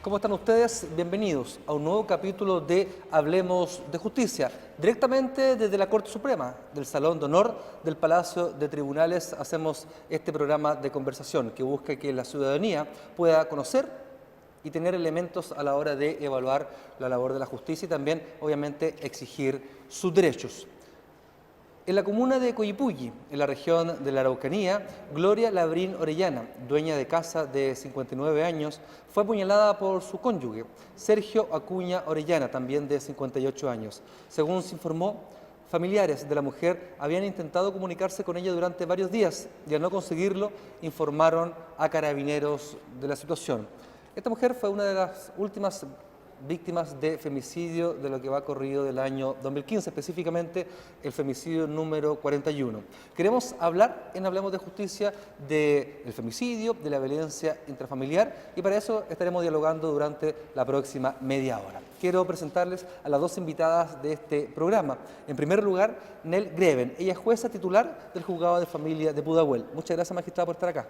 ¿Cómo están ustedes? Bienvenidos a un nuevo capítulo de Hablemos de Justicia. Directamente desde la Corte Suprema, del Salón de Honor del Palacio de Tribunales, hacemos este programa de conversación que busca que la ciudadanía pueda conocer y tener elementos a la hora de evaluar la labor de la justicia y también, obviamente, exigir sus derechos. En la comuna de Coyipulli, en la región de la Araucanía, Gloria Labrín Orellana, dueña de casa de 59 años, fue apuñalada por su cónyuge, Sergio Acuña Orellana, también de 58 años. Según se informó, familiares de la mujer habían intentado comunicarse con ella durante varios días y al no conseguirlo, informaron a Carabineros de la situación. Esta mujer fue una de las últimas víctimas de femicidio de lo que va corrido del año 2015, específicamente el femicidio número 41. Queremos hablar en Hablemos de Justicia del femicidio, de la violencia intrafamiliar y para eso estaremos dialogando durante la próxima media hora. Quiero presentarles a las dos invitadas de este programa. En primer lugar, Nel Greven. Ella es jueza titular del Juzgado de Familia de Pudahuel. Muchas gracias, magistrada, por estar acá.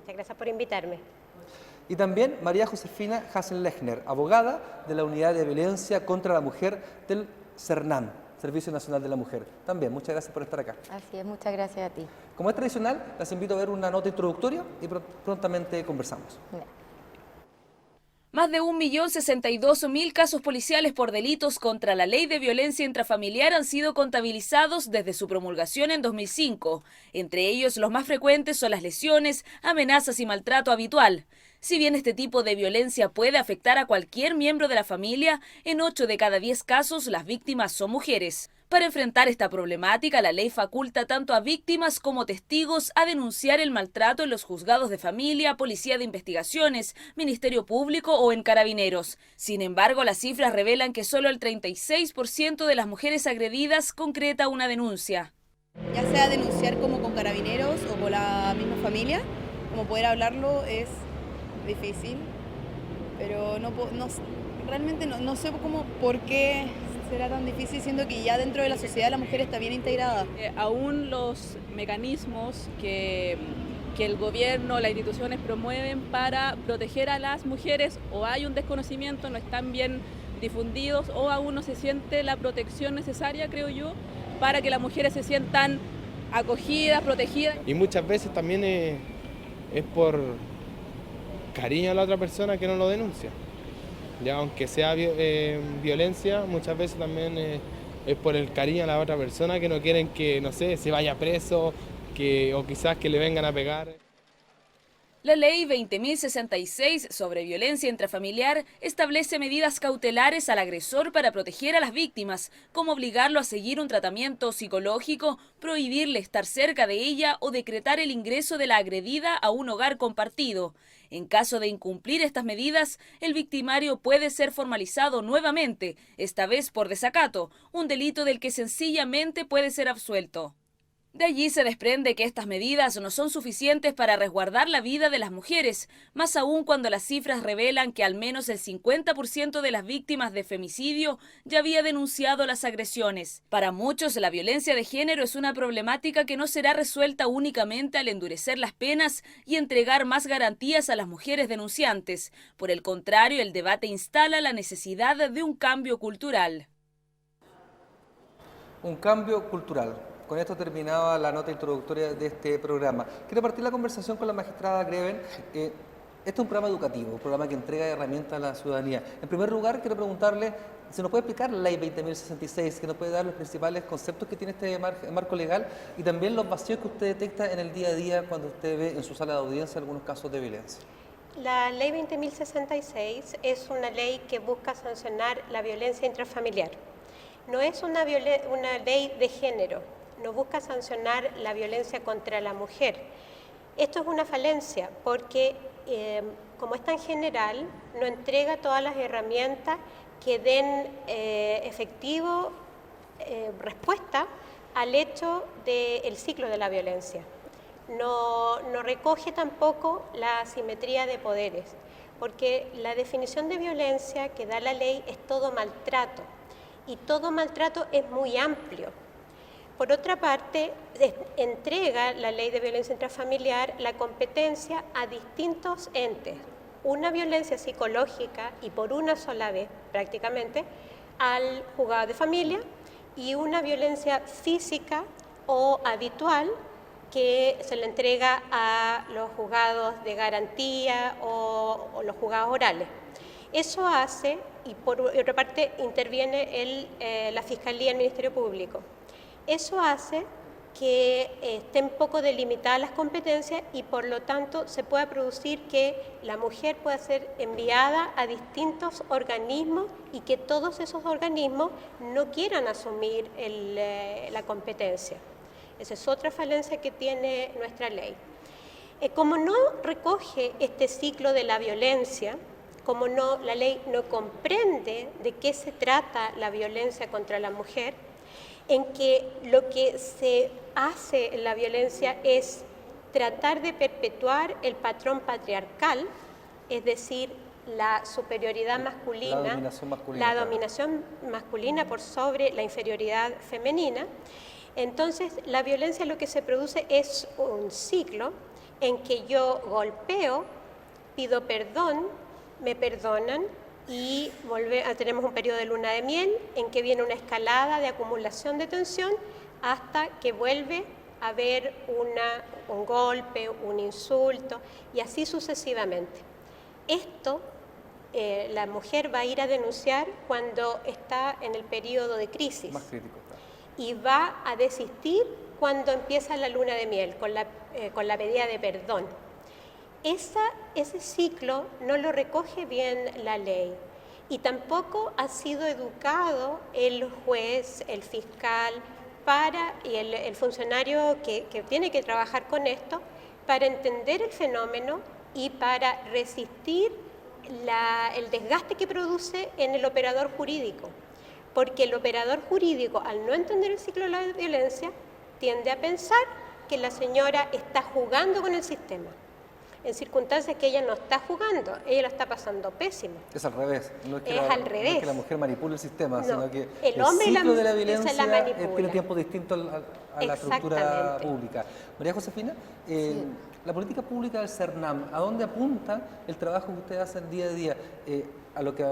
Muchas gracias por invitarme. Y también María Josefina Hasen-Lechner, abogada de la Unidad de Violencia contra la Mujer del CERNAM, Servicio Nacional de la Mujer. También, muchas gracias por estar acá. Así es, muchas gracias a ti. Como es tradicional, las invito a ver una nota introductoria y prontamente conversamos. Más de 1.062.000 casos policiales por delitos contra la ley de violencia intrafamiliar han sido contabilizados desde su promulgación en 2005. Entre ellos, los más frecuentes son las lesiones, amenazas y maltrato habitual. Si bien este tipo de violencia puede afectar a cualquier miembro de la familia, en 8 de cada 10 casos las víctimas son mujeres. Para enfrentar esta problemática, la ley faculta tanto a víctimas como testigos a denunciar el maltrato en los juzgados de familia, policía de investigaciones, ministerio público o en carabineros. Sin embargo, las cifras revelan que solo el 36% de las mujeres agredidas concreta una denuncia. Ya sea denunciar como con carabineros o con la misma familia, como poder hablarlo es difícil, pero realmente no sé por qué será tan difícil, siendo que ya dentro de la sociedad la mujer está bien integrada. Aún los mecanismos que el gobierno, las instituciones promueven para proteger a las mujeres o hay un desconocimiento, no están bien difundidos o aún no se siente la protección necesaria, creo yo, para que las mujeres se sientan acogidas, protegidas. Y muchas veces también es por cariño a la otra persona que no lo denuncia. Ya, aunque sea violencia, muchas veces también es por el cariño a la otra persona que no quieren que, no sé, se vaya preso o quizás que le vengan a pegar. La ley 20.066 sobre violencia intrafamiliar establece medidas cautelares al agresor para proteger a las víctimas, como obligarlo a seguir un tratamiento psicológico, prohibirle estar cerca de ella o decretar el ingreso de la agredida a un hogar compartido. En caso de incumplir estas medidas, el victimario puede ser formalizado nuevamente, esta vez por desacato, un delito del que sencillamente puede ser absuelto. De allí se desprende que estas medidas no son suficientes para resguardar la vida de las mujeres, más aún cuando las cifras revelan que al menos el 50% de las víctimas de femicidio ya había denunciado las agresiones. Para muchos, la violencia de género es una problemática que no será resuelta únicamente al endurecer las penas y entregar más garantías a las mujeres denunciantes. Por el contrario, el debate instala la necesidad de un cambio cultural. Un cambio cultural. Con esto terminaba la nota introductoria de este programa. Quiero partir la conversación con la magistrada Greven. Este es un programa educativo, un programa que entrega herramientas a la ciudadanía. En primer lugar, quiero preguntarle si nos puede explicar la ley 20.066, que nos puede dar los principales conceptos que tiene este marco legal y también los vacíos que usted detecta en el día a día cuando usted ve en su sala de audiencia algunos casos de violencia. La ley 20.066 es una ley que busca sancionar la violencia intrafamiliar. No es una ley de género. No busca sancionar la violencia contra la mujer. Esto es una falencia porque, como es tan general, no entrega todas las herramientas que den efectivo respuesta al hecho del ciclo de la violencia. No recoge tampoco la asimetría de poderes, porque la definición de violencia que da la ley es todo maltrato, y todo maltrato es muy amplio. Por otra parte, entrega la ley de violencia intrafamiliar la competencia a distintos entes, una violencia psicológica y por una sola vez prácticamente al juzgado de familia y una violencia física o habitual que se le entrega a los juzgados de garantía o los juzgados orales. Eso hace, y por otra parte interviene la Fiscalía y el Ministerio Público, eso hace que estén poco delimitadas las competencias y por lo tanto se pueda producir que la mujer pueda ser enviada a distintos organismos y que todos esos organismos no quieran asumir la competencia. Esa es otra falencia que tiene nuestra ley. Como no recoge este ciclo de la violencia, como la ley no comprende de qué se trata la violencia contra la mujer, en que lo que se hace en la violencia es tratar de perpetuar el patrón patriarcal, es decir, la superioridad masculina, la dominación masculina por sobre la inferioridad femenina. Entonces, la violencia lo que se produce es un ciclo en que yo golpeo, pido perdón, me perdonan y tenemos un periodo de luna de miel en que viene una escalada de acumulación de tensión hasta que vuelve a haber un golpe, un insulto y así sucesivamente. Esto la mujer va a ir a denunciar cuando está en el periodo de crisis. Más crítico. Y va a desistir cuando empieza la luna de miel, con la pedida de perdón. Ese ciclo no lo recoge bien la ley y tampoco ha sido educado el juez, el fiscal y el funcionario que tiene que trabajar con esto para entender el fenómeno y para resistir el desgaste que produce en el operador jurídico. Porque el operador jurídico, al no entender el ciclo de la violencia, tiende a pensar que la señora está jugando con el sistema, en circunstancias que ella no está jugando, ella lo está pasando pésimo. Es al revés, no es que, al revés. No es que la mujer manipule el sistema, No, sino que el hombre ciclo de la se violencia la manipula. tiene tiempo distinto a la estructura pública. María Josefina, la política pública del CERNAM, ¿a dónde apunta el trabajo que ustedes hacen día a día? ¿A lo que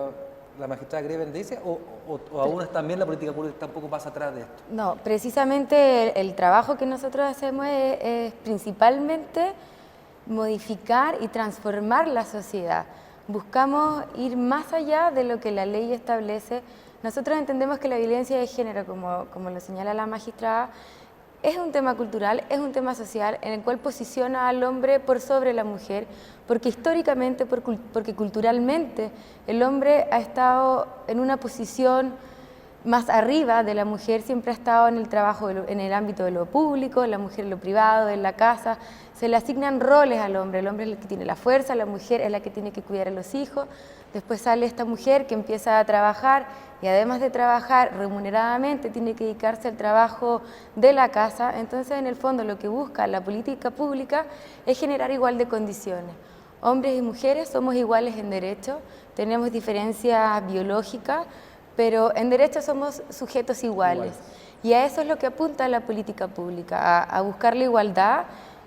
la magistrada Greven dice o aún también la política pública tampoco pasa atrás de esto? No, precisamente el trabajo que nosotros hacemos es principalmente modificar y transformar la sociedad. Buscamos ir más allá de lo que la ley establece. Nosotros entendemos que la violencia de género, como lo señala la magistrada, es un tema cultural, es un tema social en el cual posiciona al hombre por sobre la mujer, porque históricamente, porque culturalmente el hombre ha estado en una posición más arriba de la mujer, siempre ha estado en el trabajo, en el ámbito de lo público, la mujer en lo privado, en la casa. Se le asignan roles al hombre, el hombre es el que tiene la fuerza, la mujer es la que tiene que cuidar a los hijos. Después sale esta mujer que empieza a trabajar y además de trabajar remuneradamente tiene que dedicarse al trabajo de la casa. Entonces, en el fondo, lo que busca la política pública es generar igual de condiciones. Hombres y mujeres somos iguales en derecho, tenemos diferencias biológicas, pero en derecho somos sujetos iguales. Y a eso es lo que apunta la política pública, a buscar la igualdad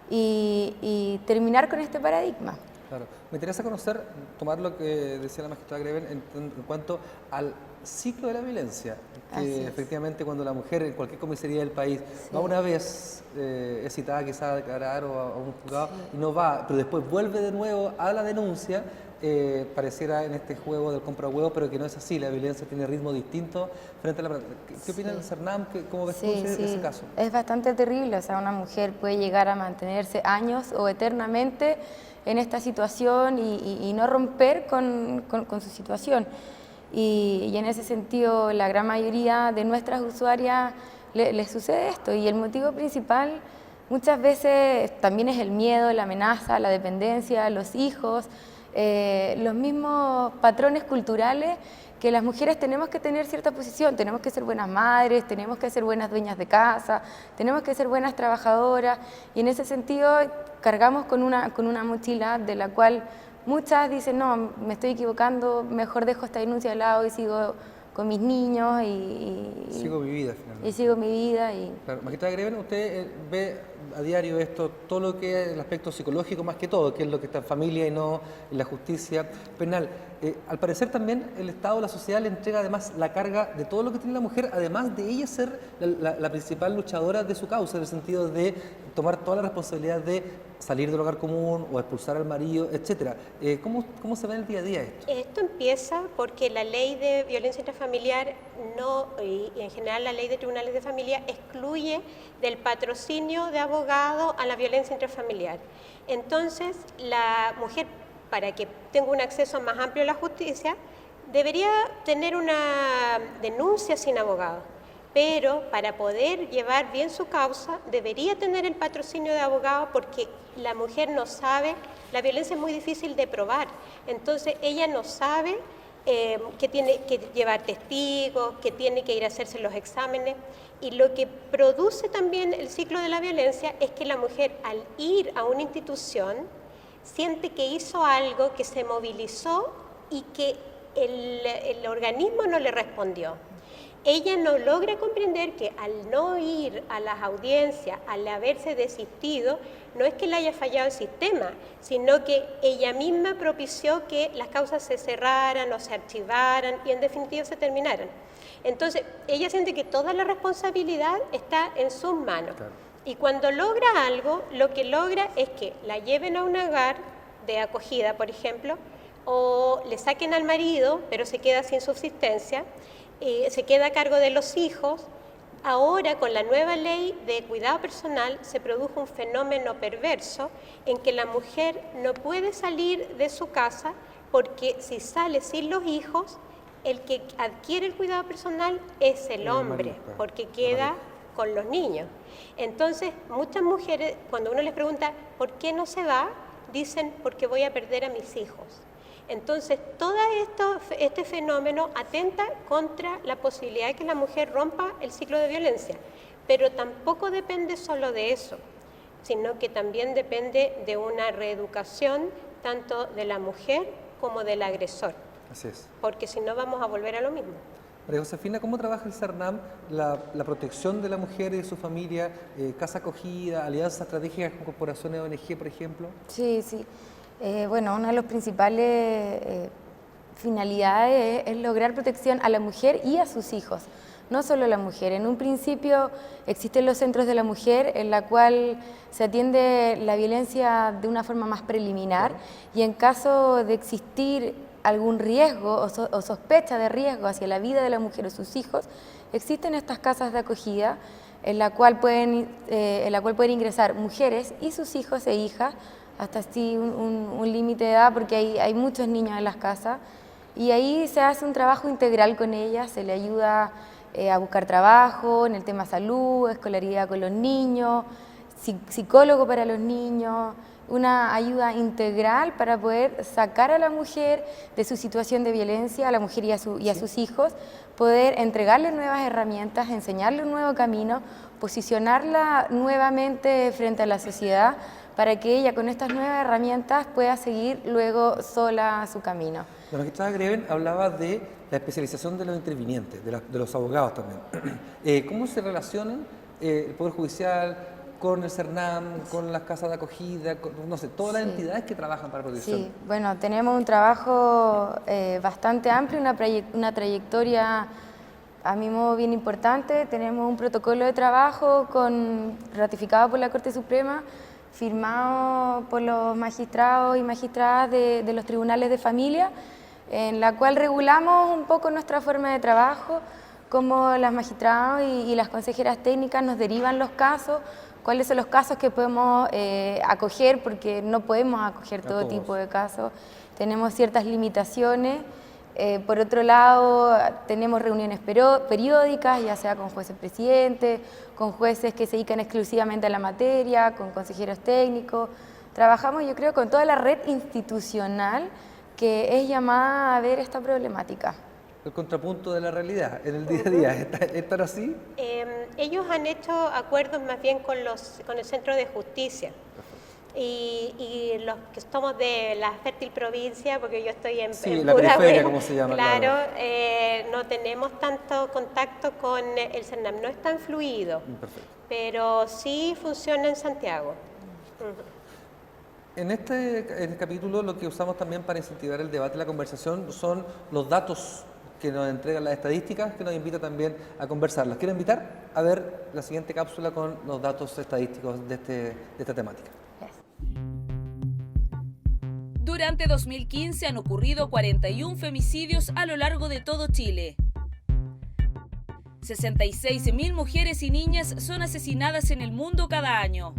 y terminar con este paradigma. Claro. Me interesa conocer, tomar lo que decía la magistrada Greven en cuanto al ciclo de la violencia, que efectivamente cuando la mujer en cualquier comisaría del país va una vez, es citada quizás a declarar o a un juzgado y no va, pero después vuelve de nuevo a la denuncia, pareciera en este juego del compra huevo, pero que no es así, la violencia tiene ritmo distinto frente a la práctica. ¿Qué opina el CERNAM? ¿Cómo ves tú ese caso? Es bastante terrible, o sea, una mujer puede llegar a mantenerse años o eternamente en esta situación y no romper con su situación. Y en ese sentido, la gran mayoría de nuestras usuarias les sucede esto. Y el motivo principal muchas veces también es el miedo, la amenaza, la dependencia, los hijos, los mismos patrones culturales que las mujeres tenemos que tener cierta posición, tenemos que ser buenas madres, tenemos que ser buenas dueñas de casa, tenemos que ser buenas trabajadoras y en ese sentido cargamos con una mochila de la cual muchas dicen, no, me estoy equivocando, mejor dejo esta denuncia de lado y sigo con mis niños sigo mi vida finalmente. Y sigo mi vida. Claro. Magistrada Greven, usted ve a diario esto, todo lo que es el aspecto psicológico más que todo, que es lo que está en familia y no en la justicia penal. Al parecer también el Estado, la sociedad le entrega además la carga de todo lo que tiene la mujer, además de ella ser la principal luchadora de su causa, en el sentido de tomar toda la responsabilidad de salir del hogar común o expulsar al marido, etcétera. ¿Cómo se ve en el día a día esto? Esto empieza porque la ley de violencia intrafamiliar y en general la ley de tribunales de familia excluye del patrocinio de abogado a la violencia intrafamiliar. Entonces, la mujer, para que tenga un acceso más amplio a la justicia, debería tener una denuncia sin abogado. Pero para poder llevar bien su causa, debería tener el patrocinio de abogado porque la mujer no sabe, la violencia es muy difícil de probar, entonces ella no sabe que tiene que llevar testigos, que tiene que ir a hacerse los exámenes, y lo que produce también el ciclo de la violencia es que la mujer al ir a una institución siente que hizo algo, que se movilizó y que el organismo no le respondió. Ella no logra comprender que al no ir a las audiencias, al haberse desistido, no es que le haya fallado el sistema, sino que ella misma propició que las causas se cerraran o se archivaran y en definitiva se terminaran. Entonces, ella siente que toda la responsabilidad está en sus manos. Claro. Y cuando logra algo, lo que logra es que la lleven a un hogar de acogida, por ejemplo, o le saquen al marido, pero se queda sin subsistencia, se queda a cargo de los hijos. Ahora, con la nueva ley de cuidado personal, se produjo un fenómeno perverso en que la mujer no puede salir de su casa porque si sale sin los hijos, el que adquiere el cuidado personal es el hombre, porque queda con los niños. Entonces, muchas mujeres, cuando uno les pregunta ¿por qué no se va?, dicen porque voy a perder a mis hijos. Entonces, todo este fenómeno atenta contra la posibilidad de que la mujer rompa el ciclo de violencia, pero tampoco depende solo de eso, sino que también depende de una reeducación tanto de la mujer como del agresor. Así es. Porque si no vamos a volver a lo mismo. María Josefina, ¿cómo trabaja el CERNAM la protección de la mujer y de su familia, casa acogida, alianzas estratégicas con corporaciones ONG, por ejemplo? Sí. Bueno, una de las principales finalidades es lograr protección a la mujer y a sus hijos, no solo a la mujer. En un principio existen los centros de la mujer en la cual se atiende la violencia de una forma más preliminar, y en caso de existir algún riesgo o sospecha de riesgo hacia la vida de la mujer o sus hijos, existen estas casas de acogida en la cual pueden ingresar mujeres y sus hijos e hijas, hasta así un límite de edad, porque hay muchos niños en las casas, y ahí se hace un trabajo integral con ellas, se le ayuda a buscar trabajo en el tema salud, escolaridad con los niños, psicólogo para los niños, una ayuda integral para poder sacar a la mujer de su situación de violencia, a la mujer y a sus hijos, poder entregarle nuevas herramientas, enseñarle un nuevo camino, posicionarla nuevamente frente a la sociedad, para que ella con estas nuevas herramientas pueda seguir luego sola su camino. La magistrada Greven hablaba de la especialización de los intervinientes, de los abogados también. ¿Cómo se relacionan el Poder Judicial con el CERNAM, con las casas de acogida, no sé, todas las entidades que trabajan para protección? Sí, bueno, tenemos un trabajo bastante amplio, una trayectoria a mi modo bien importante. Tenemos un protocolo de trabajo ratificado por la Corte Suprema, firmado por los magistrados y magistradas de los tribunales de familia, en la cual regulamos un poco nuestra forma de trabajo, cómo las magistradas y las consejeras técnicas nos derivan los casos, cuáles son los casos que podemos acoger, porque no podemos acoger todo tipo de casos, tenemos ciertas limitaciones. Por otro lado, tenemos reuniones periódicas, ya sea con jueces presidentes, con jueces que se dedican exclusivamente a la materia, con consejeros técnicos. Trabajamos, yo creo, con toda la red institucional que es llamada a ver esta problemática. El contrapunto de la realidad en el día a día, ¿están así? Ellos han hecho acuerdos más bien con el Centro de Justicia. Y los que somos de la fértil provincia, porque yo estoy en Sí, la periferia, como se llama. claro, no tenemos tanto contacto con el CERNAM, no es tan fluido, Perfecto. pero sí funciona en Santiago. En este capítulo lo que usamos también para incentivar el debate y la conversación son los datos que nos entregan las estadísticas, que nos invita también a conversar. Los quiero invitar a ver la siguiente cápsula con los datos estadísticos de esta temática. Durante 2015 han ocurrido 41 femicidios a lo largo de todo Chile. 66.000 mujeres y niñas son asesinadas en el mundo cada año.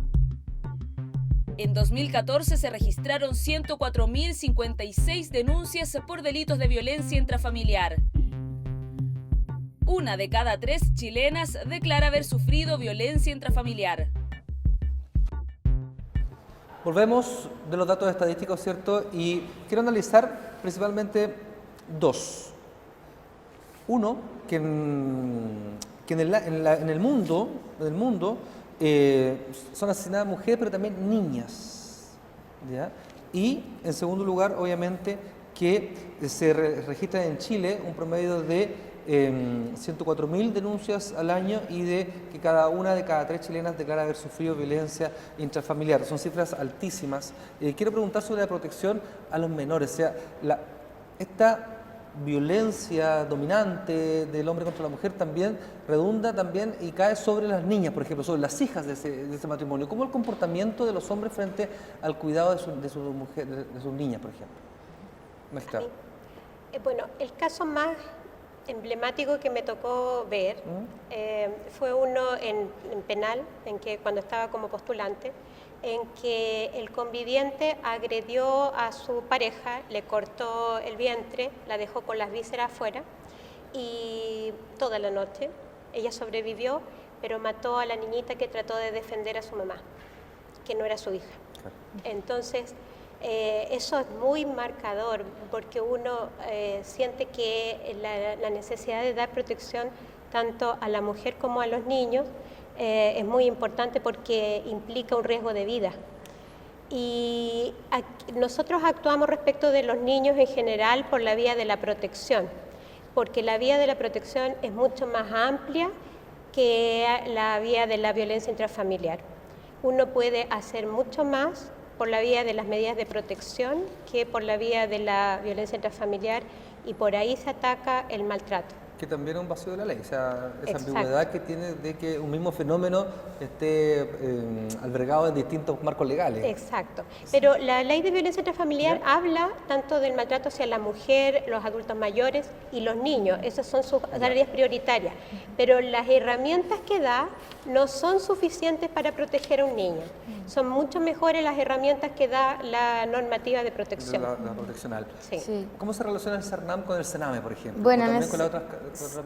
En 2014 se registraron 104.056 denuncias por delitos de violencia intrafamiliar. 1 de cada 3 chilenas declara haber sufrido violencia intrafamiliar. Volvemos de los datos estadísticos, ¿cierto? Y quiero analizar principalmente dos. Uno, que en el mundo son asesinadas mujeres, pero también niñas, ¿ya? Y en segundo lugar, obviamente, que se registra en Chile un promedio de 104.000 denuncias al año y de que una de cada 3 chilenas declara haber sufrido violencia intrafamiliar. Son cifras altísimas. Quiero preguntar sobre la protección a los menores. O sea, esta violencia dominante del hombre contra la mujer también redunda también y cae sobre las niñas, por ejemplo, sobre las hijas de ese matrimonio. ¿Cómo el comportamiento de los hombres frente al cuidado de sus niñas, por ejemplo? Magistrado. Bueno, el caso más emblemático que me tocó ver fue uno en penal, en que cuando estaba como postulante, en que el conviviente agredió a su pareja, le cortó el vientre, la dejó con las vísceras afuera y toda la noche ella sobrevivió, pero mató a la niñita que trató de defender a su mamá, que no era su hija. Entonces, eso es muy marcador porque uno siente que la necesidad de dar protección tanto a la mujer como a los niños es muy importante porque implica un riesgo de vida. Y nosotros actuamos respecto de los niños en general por la vía de la protección, porque la vía de la protección es mucho más amplia que la vía de la violencia intrafamiliar. Uno puede hacer mucho más por la vía de las medidas de protección que por la vía de la violencia intrafamiliar y por ahí se ataca el maltrato. Que también es un vacío de la ley, o sea, esa Exacto. ambigüedad que tiene de que un mismo fenómeno esté albergado en distintos marcos legales. Exacto, pero la ley de violencia intrafamiliar habla tanto del maltrato hacia la mujer, los adultos mayores y los niños, esas son sus áreas prioritarias, pero las herramientas que da no son suficientes para proteger a un niño, son mucho mejores las herramientas que da la normativa de protección. La proteccional. Sí. Sí. ¿Cómo se relaciona el CERNAM con el CENAME, por ejemplo? Bueno, o también en con las otras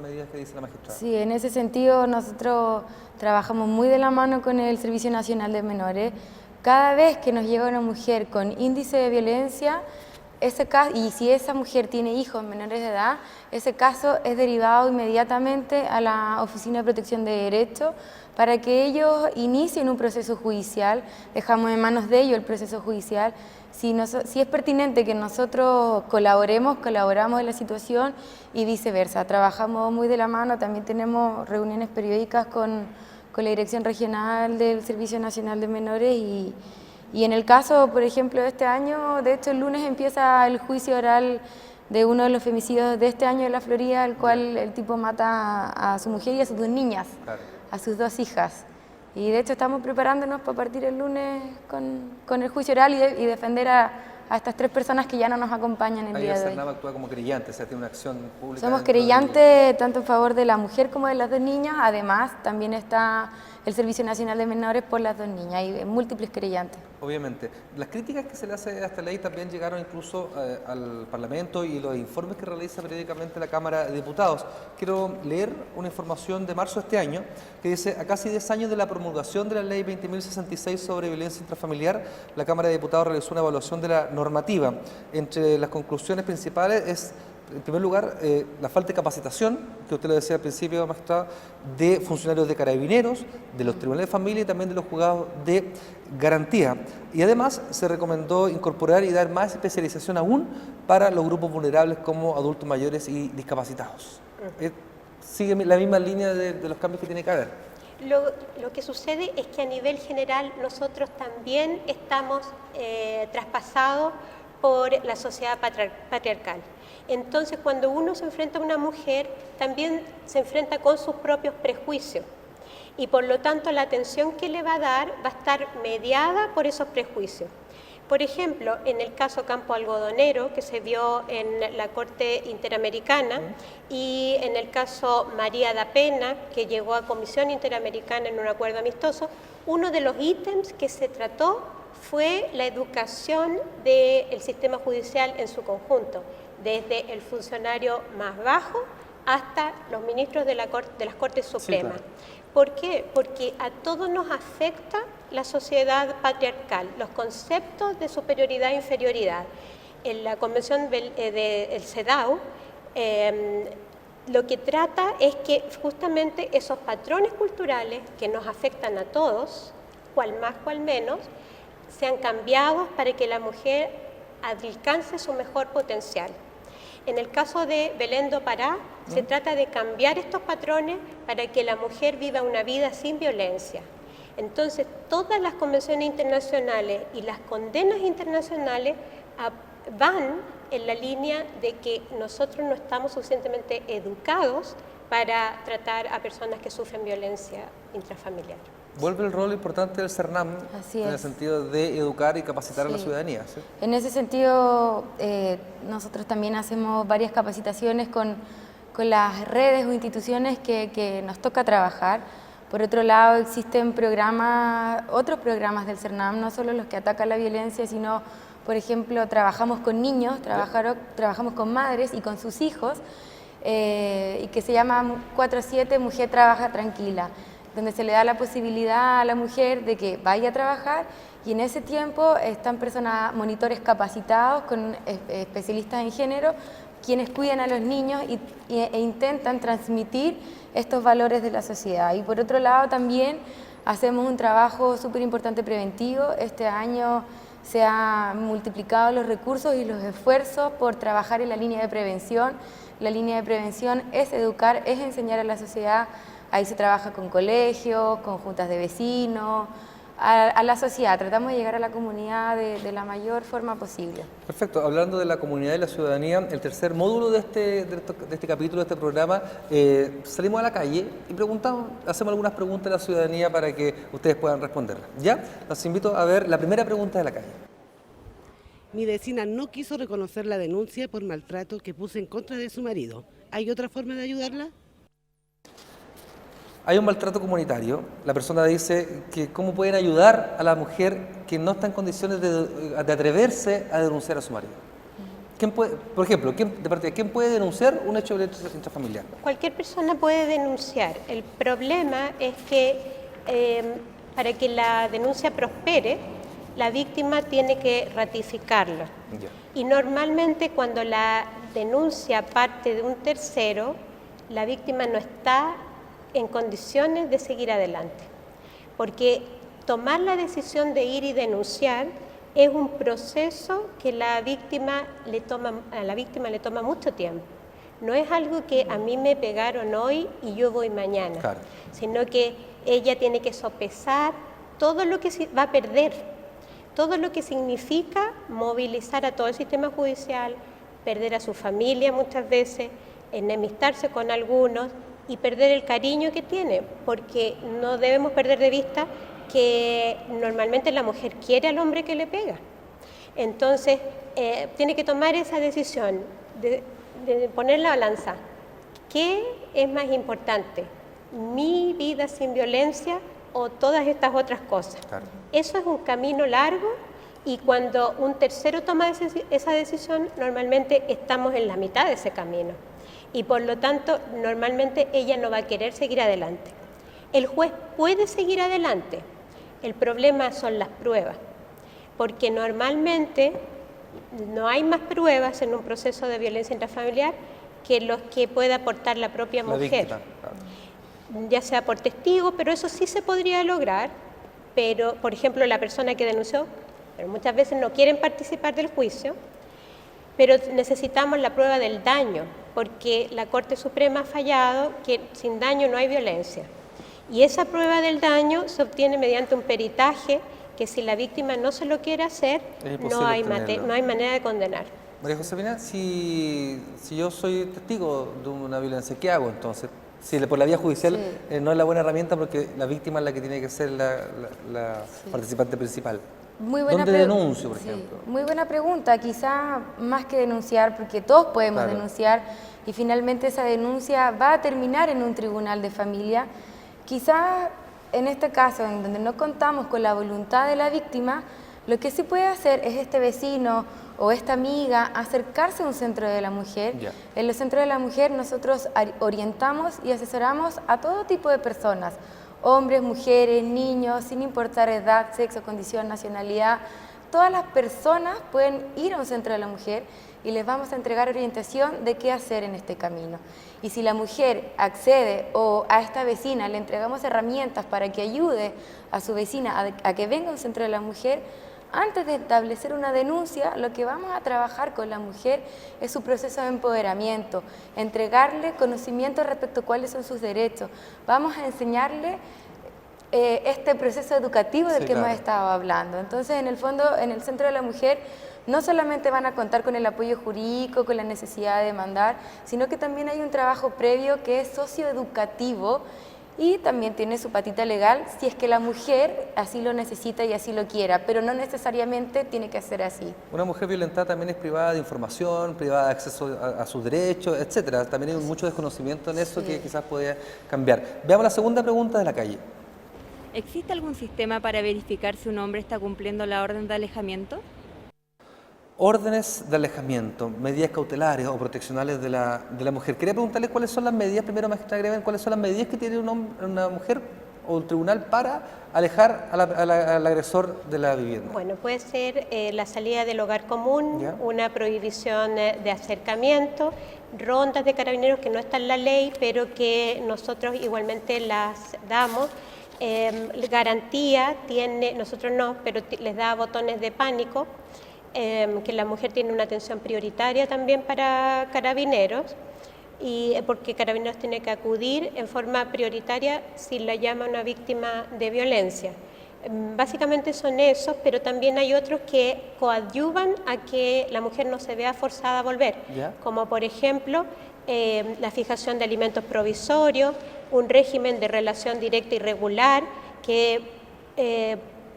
medidas que dice la magistrada. Sí, en ese sentido nosotros trabajamos muy de la mano con el Servicio Nacional de Menores. Cada vez que nos llega una mujer con índice de violencia, y si esa mujer tiene hijos menores de edad, ese caso es derivado inmediatamente a la Oficina de Protección de Derechos para que ellos inicien un proceso judicial. Dejamos en manos de ellos el proceso judicial. Si es pertinente que nosotros colaboramos en la situación y viceversa. Trabajamos muy de la mano, también tenemos reuniones periódicas con la Dirección Regional del Servicio Nacional de Menores y en el caso, por ejemplo, de este año, de hecho el lunes empieza el juicio oral de uno de los femicidios de este año en la Florida, el cual el tipo mata a su mujer y a sus 2 niñas, Claro. a sus 2 hijas. Y de hecho estamos preparándonos para partir el lunes con el juicio oral y defender a estas 3 personas que ya no nos acompañan el Ahí día el de hoy. CERNAM actúa como creyente, o sea, tiene una acción pública. Somos dentro del- creyentes tanto en favor de la mujer como de las 2 niñas, además también está el Servicio Nacional de Menores por las 2 niñas, hay múltiples creyentes. Obviamente. Las críticas que se le hace a esta ley también llegaron incluso al Parlamento y los informes que realiza periódicamente la Cámara de Diputados. Quiero leer una información de marzo de este año que dice: a casi 10 años de la promulgación de la Ley 20.066 sobre violencia intrafamiliar, la Cámara de Diputados realizó una evaluación de la normativa. Entre las conclusiones principales es En primer lugar, la falta de capacitación, que usted lo decía al principio, magistrado, de funcionarios de carabineros, de los tribunales de familia y también de los juzgados de garantía. Y además se recomendó incorporar y dar más especialización aún para los grupos vulnerables como adultos mayores y discapacitados. Sigue la misma línea de los cambios que tiene que haber. Lo que sucede es que a nivel general nosotros también estamos traspasados por la sociedad patriarcal. Entonces, cuando uno se enfrenta a una mujer, también se enfrenta con sus propios prejuicios. Y por lo tanto, la atención que le va a dar va a estar mediada por esos prejuicios. Por ejemplo, en el caso Campo Algodonero, que se vio en la Corte Interamericana, y en el caso María da Pena, que llegó a Comisión Interamericana en un acuerdo amistoso, uno de los ítems que se trató fue la educación del sistema judicial en su conjunto, desde el funcionario más bajo hasta los ministros de las Cortes Supremas. Sí, claro. ¿Por qué? Porque a todos nos afecta la sociedad patriarcal, los conceptos de superioridad e inferioridad. En la Convención del CEDAW, lo que trata es que justamente esos patrones culturales que nos afectan a todos, cual más, cual menos, sean cambiados para que la mujer alcance su mejor potencial. En el caso de Belén do Pará, se trata de cambiar estos patrones para que la mujer viva una vida sin violencia. Entonces, todas las convenciones internacionales y las condenas internacionales van en la línea de que nosotros no estamos suficientemente educados para tratar a personas que sufren violencia intrafamiliar. Vuelve el rol importante del CERNAM en el sentido de educar y capacitar a la ciudadanía. ¿Sí? En ese sentido, nosotros también hacemos varias capacitaciones con las redes o instituciones que nos toca trabajar. Por otro lado, existen otros programas del CERNAM, no solo los que atacan la violencia, sino, por ejemplo, trabajamos con niños, trabajamos con madres y con sus hijos, y que se llama 4-7 Mujer Trabaja Tranquila, donde se le da la posibilidad a la mujer de que vaya a trabajar, y en ese tiempo están monitores capacitados con especialistas en género, quienes cuidan a los niños e intentan transmitir estos valores de la sociedad. Y por otro lado también hacemos un trabajo súper importante preventivo. Este año se han multiplicado los recursos y los esfuerzos por trabajar en la línea de prevención. La línea de prevención es educar, es enseñar a la sociedad. Ahí se trabaja con colegios, con juntas de vecinos, a la sociedad. Tratamos de llegar a la comunidad de la mayor forma posible. Perfecto. Hablando de la comunidad y la ciudadanía, el tercer módulo de este capítulo, de este programa, salimos a la calle y hacemos algunas preguntas a la ciudadanía para que ustedes puedan responderlas. ¿Ya? Los invito a ver la primera pregunta de la calle. Mi vecina no quiso reconocer la denuncia por maltrato que puso en contra de su marido. ¿Hay otra forma de ayudarla? Hay un maltrato comunitario. La persona dice que cómo pueden ayudar a la mujer que no está en condiciones de atreverse a denunciar a su marido. ¿Quién puede, por ejemplo, quién puede denunciar un hecho de violencia intrafamiliar? Cualquier persona puede denunciar. El problema es que para que la denuncia prospere, la víctima tiene que ratificarlo. Y normalmente cuando la denuncia parte de un tercero, la víctima no está en condiciones de seguir adelante, porque tomar la decisión de ir y denunciar es un proceso que a la víctima le toma mucho tiempo. No es algo que a mí me pegaron hoy y yo voy mañana, claro, sino que ella tiene que sopesar todo lo que va a perder, todo lo que significa movilizar a todo el sistema judicial, perder a su familia muchas veces, enemistarse con algunos, y perder el cariño que tiene, porque no debemos perder de vista que normalmente la mujer quiere al hombre que le pega. Entonces, tiene que tomar esa decisión de poner la balanza. ¿Qué es más importante? ¿Mi vida sin violencia o todas estas otras cosas? Claro. Eso es un camino largo, y cuando un tercero toma esa decisión, normalmente estamos en la mitad de ese camino. Y por lo tanto, normalmente ella no va a querer seguir adelante. El juez puede seguir adelante. El problema son las pruebas, porque normalmente No hay más pruebas en un proceso de violencia intrafamiliar que los que pueda aportar la propia La mujer, víctima, claro. ya sea por testigo, pero eso sí se podría lograr, pero por ejemplo la persona que denunció, pero muchas veces no quieren participar del juicio, pero necesitamos la prueba del daño, porque la Corte Suprema ha fallado que sin daño no hay violencia. Y esa prueba del daño se obtiene mediante un peritaje que si la víctima no se lo quiere hacer, Es no hay, imposible no hay manera de condenar. María Josefina, si yo soy testigo de una violencia, ¿qué hago entonces? Si por la vía judicial no es la buena herramienta porque la víctima es la que tiene que ser la participante principal. Muy buena ¿Dónde denuncio, por sí, ejemplo? muy buena pregunta, quizá más que denunciar, porque todos podemos Claro. denunciar y finalmente esa denuncia va a terminar en un tribunal de familia. Quizá en este caso, en donde no contamos con la voluntad de la víctima, lo que sí puede hacer es este vecino o esta amiga acercarse a un centro de la mujer. Ya. En los centros de la mujer nosotros orientamos y asesoramos a todo tipo de personas, hombres, mujeres, niños, sin importar edad, sexo, condición, nacionalidad. Todas las personas pueden ir a un centro de la mujer y les vamos a entregar orientación de qué hacer en este camino. Y si la mujer accede o a esta vecina le entregamos herramientas para que ayude a su vecina a que venga a un centro de la mujer, antes de establecer una denuncia, lo que vamos a trabajar con la mujer es su proceso de empoderamiento, entregarle conocimiento respecto a cuáles son sus derechos. Vamos a enseñarle este proceso educativo del que hemos estado hablando. Entonces, en el fondo, en el Centro de la Mujer, no solamente van a contar con el apoyo jurídico, con la necesidad de demandar, sino que también hay un trabajo previo que es socioeducativo y también tiene su patita legal si es que la mujer así lo necesita y así lo quiera, pero no necesariamente tiene que ser así. Una mujer violentada también es privada de información, privada de acceso a sus derechos, etcétera. También hay mucho desconocimiento en eso que quizás podría cambiar. Veamos la segunda pregunta de la calle. ¿Existe algún sistema para verificar si un hombre está cumpliendo la orden de alejamiento? Órdenes de alejamiento, medidas cautelares o proteccionales de la mujer. Quería preguntarle cuáles son las medidas, primero, magistrada Greven, cuáles son las medidas que tiene una mujer o un tribunal para alejar al agresor de la vivienda. Bueno, puede ser la salida del hogar común, ¿Ya? una prohibición de acercamiento, rondas de carabineros que no están en la ley, pero que nosotros igualmente las damos. Garantía tiene, nosotros no, pero les da botones de pánico, que la mujer tiene una atención prioritaria también para carabineros, y porque carabineros tiene que acudir en forma prioritaria si la llama una víctima de violencia. Básicamente son esos, pero también hay otros que coadyuvan a que la mujer no se vea forzada a volver, ¿Ya? como por ejemplo la fijación de alimentos provisorios, un régimen de relación directa y regular que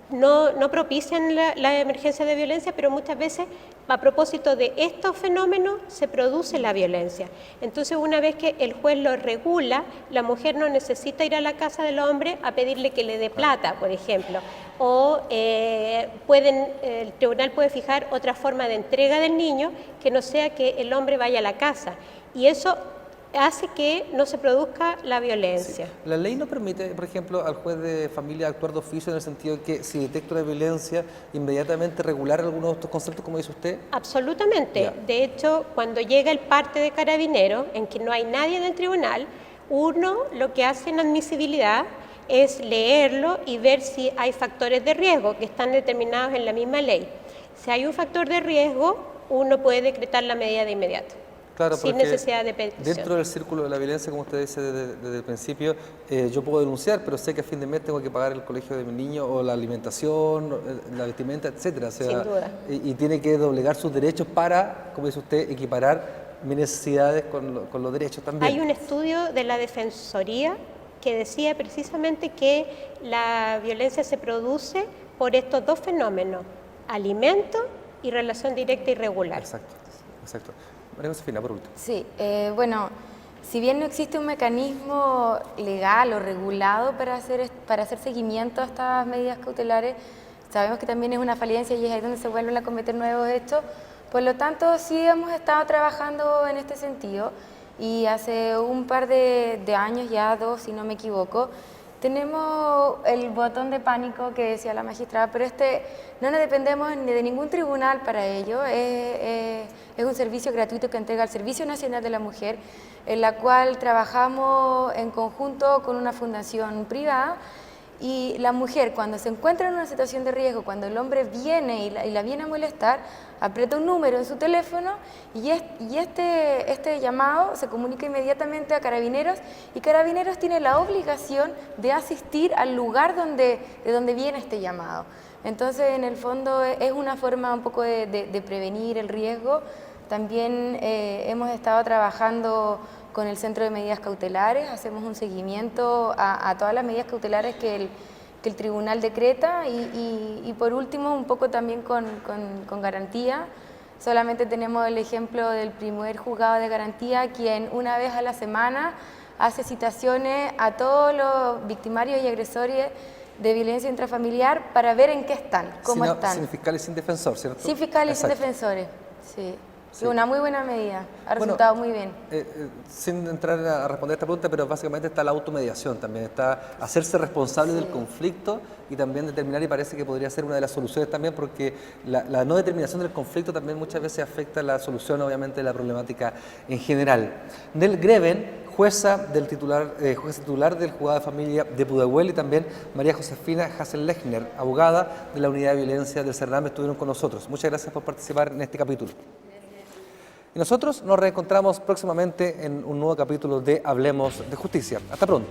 no propician la emergencia de violencia, pero muchas veces a propósito de estos fenómenos se produce la violencia. Entonces, una vez que el juez lo regula, la mujer no necesita ir a la casa del hombre a pedirle que le dé plata, por ejemplo, o el tribunal puede fijar otra forma de entrega del niño que no sea que el hombre vaya a la casa, y eso hace que no se produzca la violencia. Sí. La ley no permite, por ejemplo, al juez de familia actuar de oficio en el sentido de que si detecta una violencia, inmediatamente regular algunos de estos conceptos, como dice usted. Absolutamente. Ya. De hecho, cuando llega el parte de carabineros, en que no hay nadie en el tribunal, uno lo que hace en admisibilidad es leerlo y ver si hay factores de riesgo que están determinados en la misma ley. Si hay un factor de riesgo, uno puede decretar la medida de inmediato. Claro, sin porque necesidad de petición. dentro del círculo de la violencia, como usted dice desde el principio, yo puedo denunciar, pero sé que a fin de mes tengo que pagar el colegio de mi niño o la alimentación, la vestimenta, etcétera. O sea, Sin duda. Y tiene que doblegar sus derechos para, como dice usted, equiparar mis necesidades con los derechos también. Hay un estudio de la Defensoría que decía precisamente que la violencia se produce por estos dos fenómenos, alimento y relación directa y regular. Exacto, exacto. María Josefina, por último. Sí, bueno, si bien no existe un mecanismo legal o regulado para hacer seguimiento a estas medidas cautelares, sabemos que también es una falencia y es ahí donde se vuelven a cometer nuevos hechos. Por lo tanto, sí hemos estado trabajando en este sentido y hace un par de años, ya 2 si no me equivoco, Tenemos el botón de pánico que decía la magistrada, pero no nos dependemos ni de ningún tribunal para ello. Es un servicio gratuito que entrega el Servicio Nacional de la Mujer, en la cual trabajamos en conjunto con una fundación privada. Y la mujer, cuando se encuentra en una situación de riesgo, cuando el hombre viene y la viene a molestar, aprieta un número en su teléfono y este llamado se comunica inmediatamente a Carabineros, y Carabineros tiene la obligación de asistir al lugar de donde viene este llamado. Entonces, en el fondo, es una forma un poco de prevenir el riesgo. También hemos estado trabajando con el Centro de Medidas Cautelares, hacemos un seguimiento a todas las medidas cautelares que el tribunal decreta, y por último un poco también con garantía. Solamente tenemos el ejemplo del primer juzgado de garantía, quien una vez a la semana hace citaciones a todos los victimarios y agresores de violencia intrafamiliar para ver en qué están, cómo están. Sin fiscal y sin defensor, ¿cierto? Sin fiscal y sin defensores, sí. Sí, una muy buena medida, ha resultado muy bien. Sin entrar a responder esta pregunta, pero básicamente está la automediación también, está hacerse responsable del conflicto y también determinar, y parece que podría ser una de las soluciones también, porque la no determinación del conflicto también muchas veces afecta la solución, obviamente, de la problemática en general. Nel Greven, jueza titular del Juzgado de Familia de Pudahuel, y también María Josefina Hassel-Lechner, abogada de la Unidad de Violencia del CERNAM, estuvieron con nosotros. Muchas gracias por participar en este capítulo. Y nosotros nos reencontramos próximamente en un nuevo capítulo de Hablemos de Justicia. Hasta pronto.